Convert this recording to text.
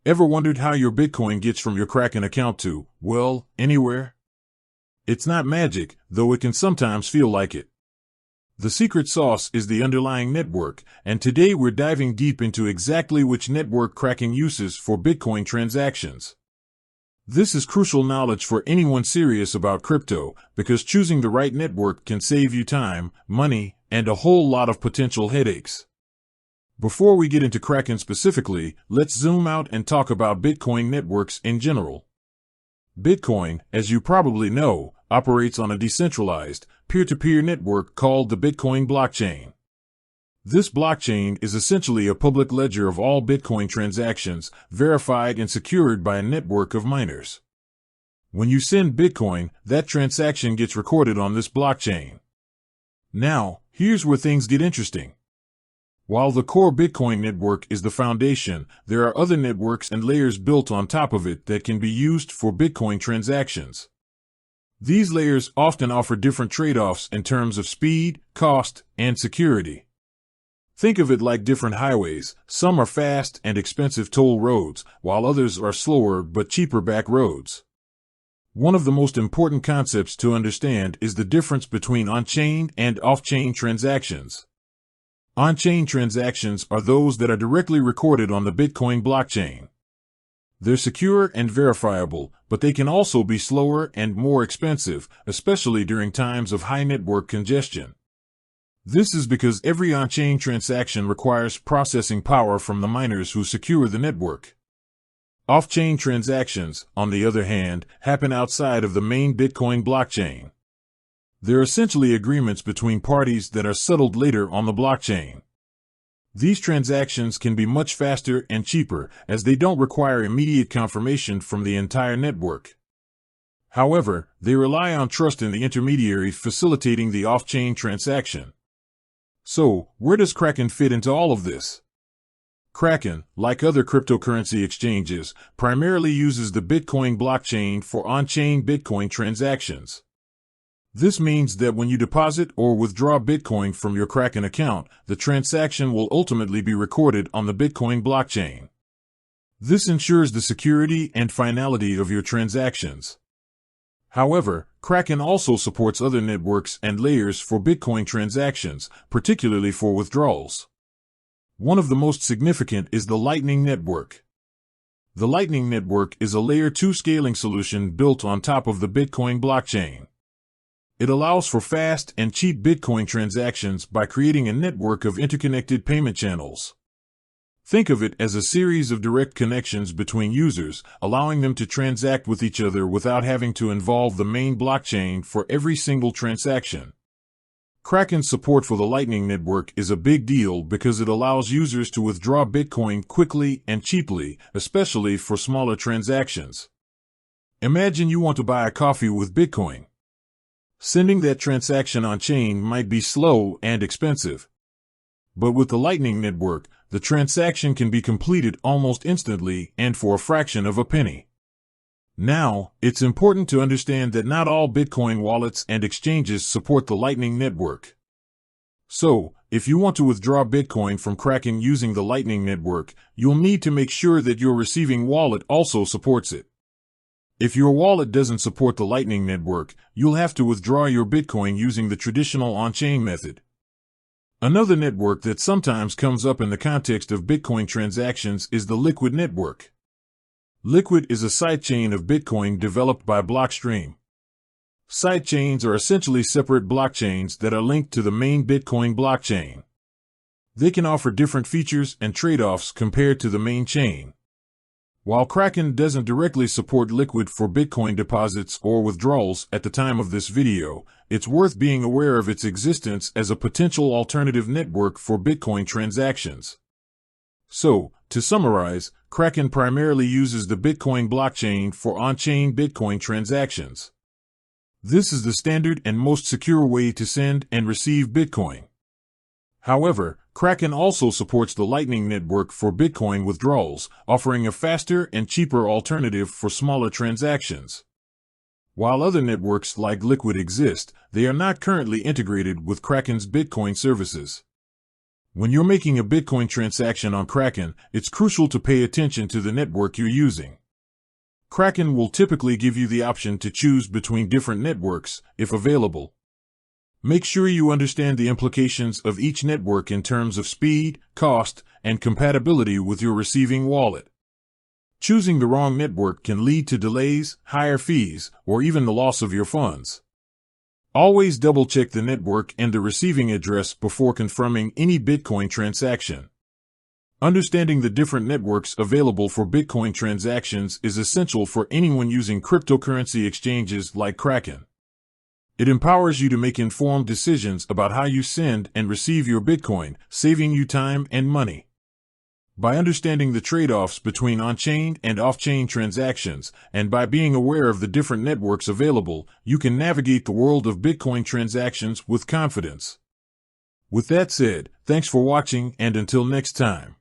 Ever wondered how your Bitcoin gets from your Kraken account to, well, anywhere? It's not magic, though it can sometimes feel like it. The secret sauce is the underlying network, and today we're diving deep into exactly which network Kraken uses for Bitcoin transactions. This is crucial knowledge for anyone serious about crypto, because choosing the right network can save you time, money, and a whole lot of potential headaches. Before we get into Kraken specifically, let's zoom out and talk about Bitcoin networks in general. Bitcoin, as you probably know, operates on a decentralized, peer-to-peer network called the Bitcoin blockchain. This blockchain is essentially a public ledger of all Bitcoin transactions, verified and secured by a network of miners. When you send Bitcoin, that transaction gets recorded on this blockchain. Now, here's where things get interesting. While the core Bitcoin network is the foundation, there are other networks and layers built on top of it that can be used for Bitcoin transactions. These layers often offer different trade-offs in terms of speed, cost, and security. Think of it like different highways. Some are fast and expensive toll roads, while others are slower but cheaper back roads. One of the most important concepts to understand is the difference between on-chain and off-chain transactions. On-chain transactions are those that are directly recorded on the Bitcoin blockchain. They're secure and verifiable, but they can also be slower and more expensive, especially during times of high network congestion. This is because every on-chain transaction requires processing power from the miners who secure the network. Off-chain transactions, on the other hand, happen outside of the main Bitcoin blockchain. They're essentially agreements between parties that are settled later on the blockchain. These transactions can be much faster and cheaper, as they don't require immediate confirmation from the entire network. However, they rely on trust in the intermediary facilitating the off-chain transaction. So, where does Kraken fit into all of this? Kraken, like other cryptocurrency exchanges, primarily uses the Bitcoin blockchain for on-chain Bitcoin transactions. This means that when you deposit or withdraw Bitcoin from your Kraken account, the transaction will ultimately be recorded on the Bitcoin blockchain. This ensures the security and finality of your transactions. However, Kraken also supports other networks and layers for Bitcoin transactions, particularly for withdrawals. One of the most significant is the Lightning Network. The Lightning Network is a Layer 2 scaling solution built on top of the Bitcoin blockchain. It allows for fast and cheap Bitcoin transactions by creating a network of interconnected payment channels. Think of it as a series of direct connections between users, allowing them to transact with each other without having to involve the main blockchain for every single transaction. Kraken's support for the Lightning Network is a big deal because it allows users to withdraw Bitcoin quickly and cheaply, especially for smaller transactions. Imagine you want to buy a coffee with Bitcoin. Sending that transaction on-chain might be slow and expensive. But with the Lightning Network, the transaction can be completed almost instantly and for a fraction of a penny. Now, it's important to understand that not all Bitcoin wallets and exchanges support the Lightning Network. So, if you want to withdraw Bitcoin from Kraken using the Lightning Network, you'll need to make sure that your receiving wallet also supports it. If your wallet doesn't support the Lightning Network, you'll have to withdraw your Bitcoin using the traditional on-chain method. Another network that sometimes comes up in the context of Bitcoin transactions is the Liquid Network. Liquid is a sidechain of Bitcoin developed by Blockstream. Sidechains are essentially separate blockchains that are linked to the main Bitcoin blockchain. They can offer different features and trade-offs compared to the main chain. While Kraken doesn't directly support Liquid for Bitcoin deposits or withdrawals at the time of this video, it's worth being aware of its existence as a potential alternative network for Bitcoin transactions. So, to summarize, Kraken primarily uses the Bitcoin blockchain for on-chain Bitcoin transactions. This is the standard and most secure way to send and receive Bitcoin. However, Kraken also supports the Lightning Network for Bitcoin withdrawals, offering a faster and cheaper alternative for smaller transactions. While other networks like Liquid exist, they are not currently integrated with Kraken's Bitcoin services. When you're making a Bitcoin transaction on Kraken, it's crucial to pay attention to the network you're using. Kraken will typically give you the option to choose between different networks, if available. Make sure you understand the implications of each network in terms of speed, cost, and compatibility with your receiving wallet. Choosing the wrong network can lead to delays, higher fees, or even the loss of your funds. Always double-check the network and the receiving address before confirming any Bitcoin transaction. Understanding the different networks available for Bitcoin transactions is essential for anyone using cryptocurrency exchanges like Kraken. It empowers you to make informed decisions about how you send and receive your Bitcoin, saving you time and money. By understanding the trade-offs between on-chain and off-chain transactions, and by being aware of the different networks available, you can navigate the world of Bitcoin transactions with confidence. With that said, thanks for watching, and until next time.